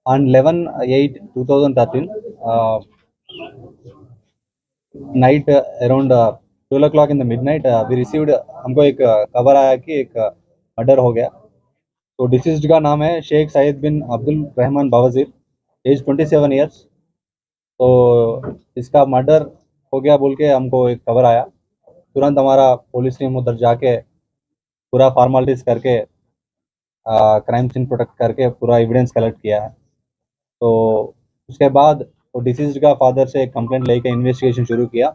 On 11/8/2013, night around 12 o'clock in the midnight, we received, हमको एक खबर आया कि एक मर्डर हो गया। तो डिसीज्ड का नाम है शेख सैयद बिन अब्दुल रहमान बावजीर, एज 27 ईयर्स। तो इसका मर्डर हो गया बोल के हमको एक खबर आया। तुरंत हमारा पुलिस टीम उधर जाके पूरा फॉर्मेलिटीज करके क्राइम सीन प्रोटेक्ट करके पूरा एविडेंस कलेक्ट किया है। तो उसके बाद वो डिसीज्ड का फादर से कंप्लेंट लेके इन्वेस्टिगेशन शुरू किया।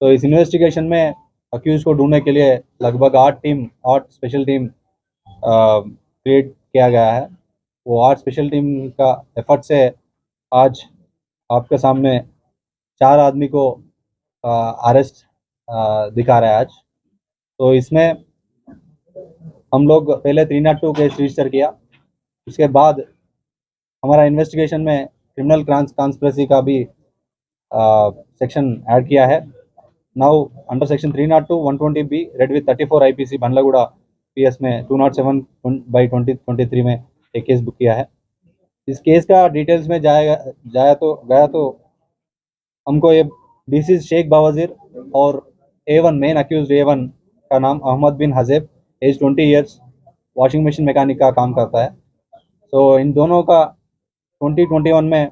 तो इस इन्वेस्टिगेशन में अक्यूज को ढूंढने के लिए लगभग 8 स्पेशल टीम क्रिएट किया गया है। वो 8 स्पेशल टीम का एफर्ट से आज आपके सामने 4 आदमी को अरेस्ट दिखा रहा है आज। तो इसमें हम लोग पहले 302 केस रजिस्टर किया। उसके बाद हमारा इन्वेस्टिगेशन में क्रिमिनल कॉन्स्पिरेसी का भी सेक्शन ऐड किया है। Now under section 302 120B red with 34 IPC Bandlaguda PS में 207/2023 में एक केस बुक किया है। इस केस का डिटेल्स में गया तो हमको ये डिसीज शेख बावजीर और A1 मेन अक्यूज A1 का नाम Ahmed bin Hajeb, age 20 years, washing machine mechanic का काम करता है। तो इन दोनों का 2021 में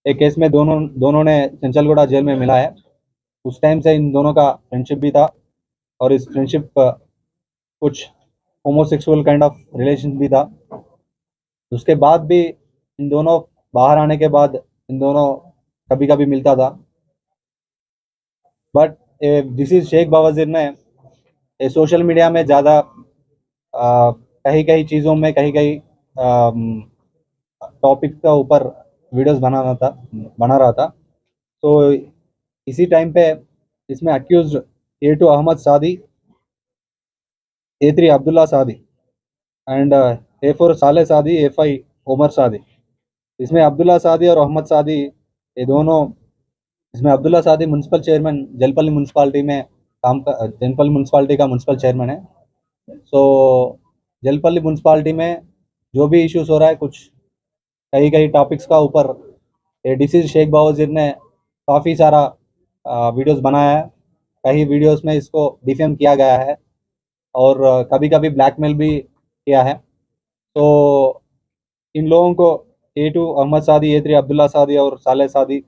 एक केस में दोनों ने चंचलगुड़ा जेल में मिला है। उस टाइम से इन दोनों का फ्रेंडशिप भी था और इस फ्रेंडशिप कुछ होमोसेक्सुअल काइंड ऑफ रिलेशन भी था। उसके बाद भी इन दोनों बाहर आने के बाद इन दोनों कभी कभी मिलता था। बट दिस इज शेख बावजीर ने सोशल मीडिया में ज़्यादा कहीं कहीं चीज़ों में कहीं टॉपिक का ऊपर वीडियोस बना रहा था। तो इसी टाइम पे इसमें अक्यूज A2 अहमद सादी, A3 अब्दुल्ला सादी एंड A4 साले सादी, A5 उमर सादी। इसमें अब्दुल्ला सादी और अहमद सादी ये दोनों, इसमें Abdullah Sadi municipal chairman Jalpally municipality में जलपल्ली म्यूनसिपालिटी का म्यूनसिपल चेयरमैन है। सो जलपल्ली म्यूनसिपालिटी में जो भी इश्यूज हो रहा है, कुछ कई कई टॉपिक्स का ऊपर डिसीज शेख बावजीर ने काफ़ी सारा वीडियोस बनाया है। कई वीडियोस में इसको डिफेम किया गया है और कभी कभी ब्लैकमेल भी किया है। तो इन लोगों को A2 अहमद सादी, A3 अब्दुल्ला सादी और साले सादी,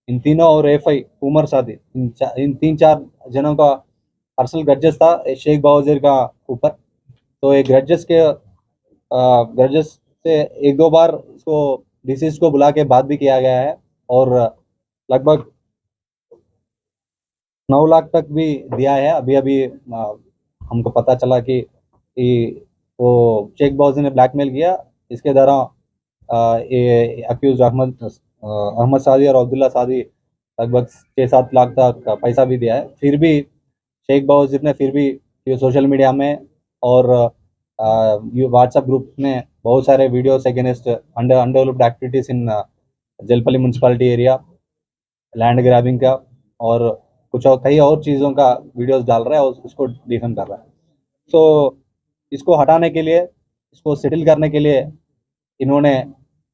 इन तीनों और A5 उमर सादी, इन 3-4 जनों का पर्सनल ग्रजेस था शेख बावजीर का ऊपर। तो ये ग्रजेस से एक दो बार इसको डिसीज को बुला के बात भी किया गया है और लगभग 9 लाख तक भी दिया है। अभी अभी हमको पता चला कि वो शेख बावजीर ने ब्लैकमेल किया। इसके दौरान ये अक्यूज अहमद सादी और अब्दुल्ला सादी लगभग 6-7 लाख तक का पैसा भी दिया है। फिर भी शेख बावजीर ने फिर भी ये सोशल मीडिया में और व्हाट्सएप ग्रुप में बहुत सारे videos against undeveloped activities in Jalpally municipality area, land grabbing का और कुछ और कई और चीज़ों का वीडियोस डाल रहा है और उसको डिफेम कर रहा है। सो इसको हटाने के लिए, इसको सेटल करने के लिए इन्होंने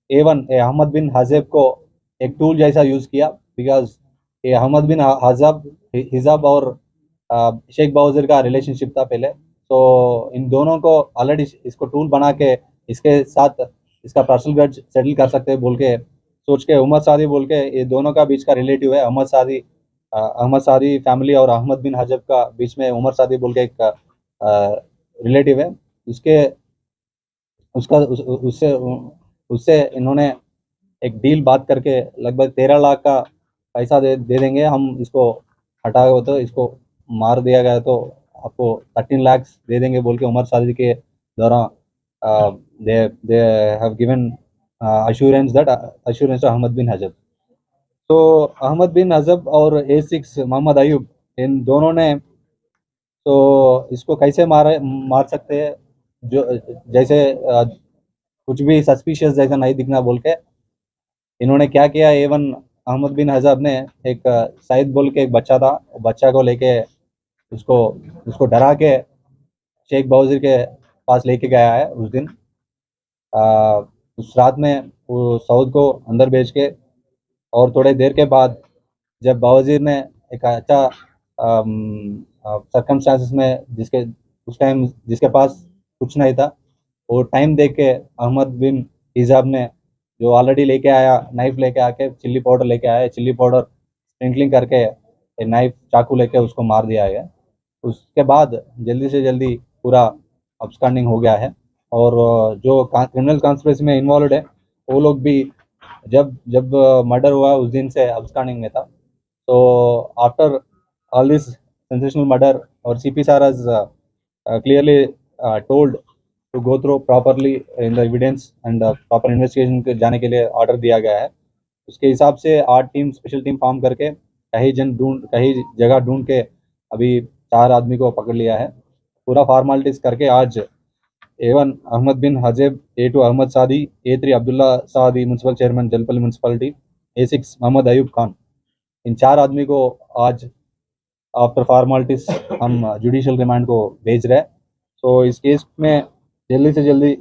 A1 अहमद बिन हजेब को एक टूल जैसा यूज़ किया। बिकॉज ये अहमद बिन हिजाब और शेख बावजीर का रिलेशनशिप था पहले। तो इन दोनों को ऑलरेडी इसको टूल बना के इसके साथ इसका पर्सनल ग्रज सेटल कर सकते हैं बोल के सोच के उमर सादी बोल के, ये दोनों का बीच का रिलेटिव है अहमद सादी फैमिली और अहमद बिन हजब का बीच में उमर सादी बोल के एक रिलेटिव है। उसके उसका उस, उससे उससे इन्होंने एक डील बात करके लगभग 13 लाख का पैसा दे देंगे, हम इसको हटा हो तो इसको मार दिया गया तो आपको 13 लाख दे देंगे बोल के उमर सादी के दौरान they have given assurance to Ahmed bin Hajab. तो अहमद बिन हजब और A6 मोहम्मद अयूब, इन दोनों ने तो इसको कैसे मार सकते हैं, जो जैसे कुछ भी सस्पिशियस जैसा नहीं दिखना बोल के इन्होंने क्या किया। A1 अहमद बिन हजब ने एक सईद बोल के एक बच्चा था, बच्चा को लेके उसको उसको डरा के शेख बावजीर के पास लेके गया है उस दिन। उस रात में वो सऊद को अंदर भेज के और थोड़े देर के बाद जब बावजीर ने एक अच्छा सर्कमस्टांसिस में जिसके उस टाइम जिसके पास कुछ नहीं था वो टाइम देख के अहमद बिन हिजाब ने जो ऑलरेडी लेके आया नाइफ लेके आके चिल्ली पाउडर लेके आया चिल्ली पाउडर स्प्रिंकलिंग करके नाइफ चाकू लेके उसको मार दिया है। उसके बाद जल्दी से जल्दी पूरा अब्सकॉन्डिंग हो गया है और जो क्रिमिनल कॉन्स्पिरेसी में इन्वॉल्व है वो लोग भी जब जब मर्डर हुआ उस दिन से अब्सकॉन्डिंग में था। So after all this sensational murder, our CP sir has clearly told to go through properly in the evidence and proper investigation के जाने के लिए ऑर्डर दिया गया है। उसके हिसाब से 8 टीम स्पेशल टीम फॉर्म करके कहीं जगह ढूंढ के अभी 4 आदमी को पकड़ लिया है। पूरा फॉर्मेलिटीज करके आज A1 अहमद बिन हजेब, A2 अहमद सादी, A3 Abdullah Sadi municipal chairman Jalpally municipality, A6 Mohammed Ayub Khan, इन 4 आदमी को आज आफ्टर फॉर्मेलिटीज हम जुडिशियल रिमांड को भेज रहे हैं। सो इस केस में जल्दी से जल्दी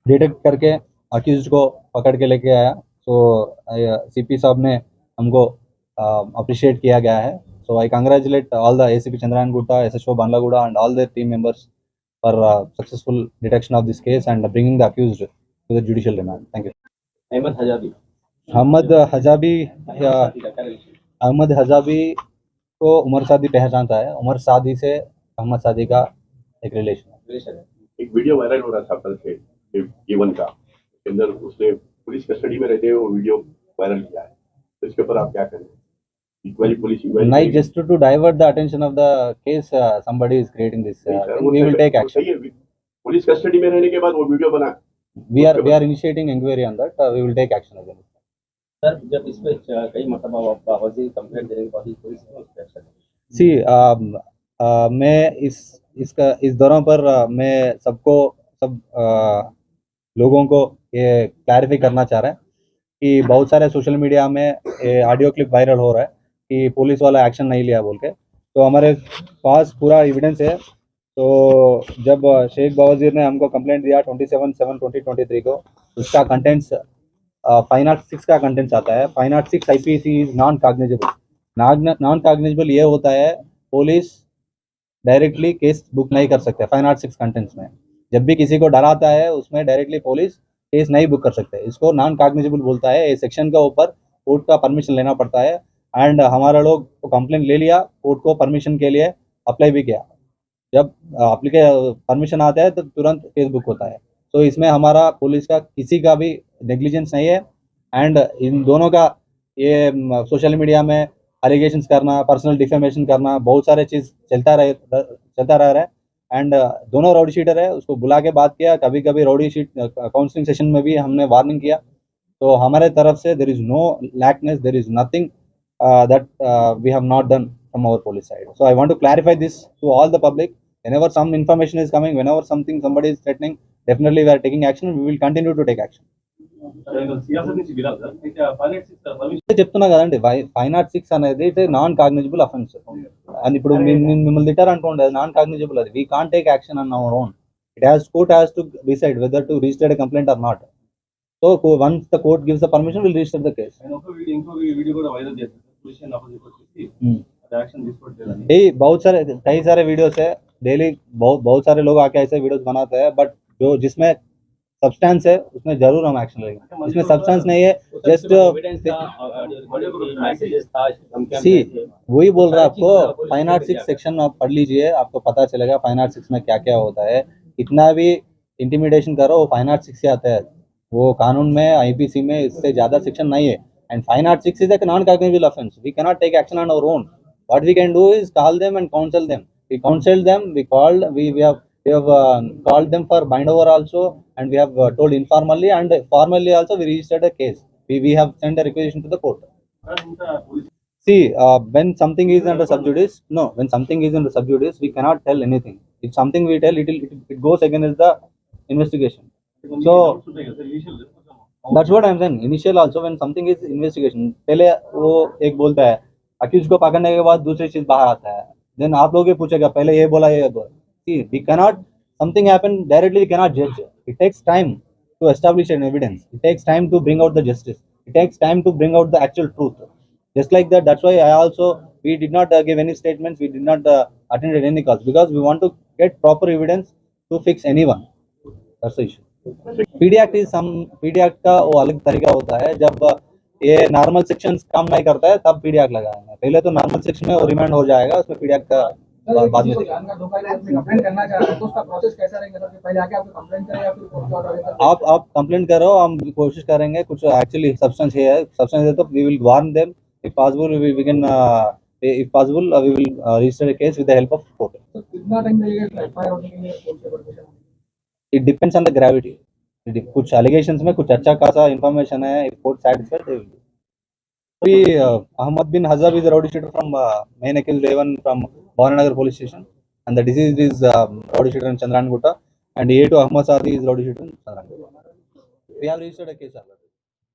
डिटेक्ट करके अक्यूज्ड को पकड़ के लेके आया। सो सीपी साहब ने हमको अप्रिशिएट किया गया है। So I congratulate all the ACP Chandrayan Gutta, SHO Banglaguda and all their team members for successful detection of this case and bringing the accused to the judicial remand. Thank you. Ahmed Hajabi को उमर सादी पहचानता है। उमर सादी से अहमद सादी का एक रिलेशन है। एक वीडियो वायरल हो रहा था कल से A1 का, उसके अंदर उसने पुलिस कस्टडी में रहते हुए वो वीडियो वायरल किया है, तो इसके ऊपर आप क्या करें? नहीं, just to divert the attention of the case, somebody is creating this. We will take action. Police custody में रहने के बाद वो वीडियो बना, we are initiating inquiry on that. We will take action again. Sir, जब इस पे कई मतलब बावजूद कंप्लेंट देने के बाद पुलिस ने उस पे एक्शन लिया। सी मैं इस दौरान पर मैं सब लोगों को ये क्लैरिफाई करना चाह रहा है कि बहुत सारे सोशल मीडिया में ऑडियो क्लिप वायरल हो रहा है कि पुलिस वाला एक्शन नहीं लिया बोल के। तो हमारे पास पूरा एविडेंस है। तो जब शेख बावजीर ने हमको कंप्लेंट दिया 27/7/2023 को, उसका कंटेंट्स 506 का कंटेंट्स आता है। 506 IPC is non cognizable. Non cognizable ये होता है पुलिस डायरेक्टली केस बुक नहीं कर सकते। 506 कंटेंट्स में जब भी किसी को डराता है उसमें डायरेक्टली पुलिस केस नहीं बुक कर सकते। इसको नॉन कॉग्निजेबल बोलता है। इस सेक्शन का ऊपर कोर्ट का परमिशन लेना पड़ता है एंड हमारा लोग को कंप्लेंट ले लिया, कोर्ट को परमिशन के लिए अप्लाई भी किया। जब परमिशन आता है तो तुरंत केस बुक होता है। तो इसमें हमारा पुलिस का किसी का भी नेग्लिजेंस नहीं है एंड इन दोनों का ये सोशल मीडिया में एलिगेशंस करना, पर्सनल डिफेमेशन करना, बहुत सारे चीज़ चलता रह रहा है एंड दोनों राउडी शीटर है। उसको बुला के बात किया, कभी कभी राउडी शीट काउंसलिंग सेशन में भी हमने वार्निंग किया। तो हमारे तरफ से there is no lackness, there is nothing that we have not done from our police side. So I want to clarify this to all the public. Whenever some information is coming, whenever somebody is threatening, definitely we are taking action. We will continue to take action. చెప్తున్నా కదండి, 506 అనేది non cognizable offence అని. ఇప్పుడు మిమ్మల్ని తిట్టారనుకోండి, అది non cognisable. అది we can't take action on our own. Court has to decide whether to register a complaint or not. So once the court gives the permission, we'll register the case. बहुत सारे कई सारे videos है daily, बहुत सारे लोग आके ऐसे वीडियोस बनाते हैं, बट जो जिसमें सब्सटेंस है उसमें जरूर हम एक्शन लेंगे। इसमें सब्सटेंस नहीं है, जस्ट सी वही बोल रहा है आपको। 506 सेक्शन आप पढ़ लीजिए, आपको पता चलेगा 506 में क्या क्या होता है। इतना भी इंटिमिडेशन करो, 506 से आता है। वो कानून में IPC में इससे ज़्यादा सेक्शन नहीं है and 506 is a non-cognizable offense. We cannot take action on our own. What we can do is call them and counsel them. We counseled them. We have called them for bind over also, and we have told informally and formally also. We registered a case. We have sent a requisition to the court. See, when something is under sub judice, we cannot tell anything. If something we tell, it goes against the investigation. So that's what I'm saying. Initial also when something is investigation, पहले वो एक बोलता है, accused को पकड़ने के बाद दूसरी चीज बाहर आता है, देन आप लोग ये पूछेगा पहले ये बोला ये बोला. See, we cannot, something happen directly, we cannot judge. It takes time. to establish an evidence. It takes time to bring out the justice. It takes time to bring out the actual truth. Just like that, that's why we did not give any statements. We did not attend any calls because we want to get proper evidence to fix anyone. That's the issue. PD act is some PD act का वो अलग तरीका होता है. जब ये normal sections काम नहीं करता है तब पीडी एक्ट लगाएंगे. पहले तो नॉर्मल सेक्शन में वो रिमांड हो जाएगा, उसमें पीडी एक्ट का बाद में कंप्लेंट करना चाह रहे हैं तो उसका प्रोसेस कैसा रहेगा सर? पहले आके आपको कंप्लेंट करें या फिर कोर्ट का ऑर्डर? आप कंप्लेंट करो, हम कोशिश करेंगे. कुछ एक्चुअली सब्सटेंस है तो we will warn them. If possible we can if possible we will register a case with the help of court. तो कितना टाइम लगेगा एफआईआर होने के लिए कोर्ट से permission? It depends on the gravity. कुछ allegations में कुछ अच्छा खासा information है. If court satisfied they will do. Ahmad bin Hazab is a rowdy shooter from main accused A1 from Bhavanagar police station, and the deceased is rowdy shooter in Chandran Gutta, and A2 Ahmad Sadi is rowdy shooter in Chandran Gutta. We have registered a case.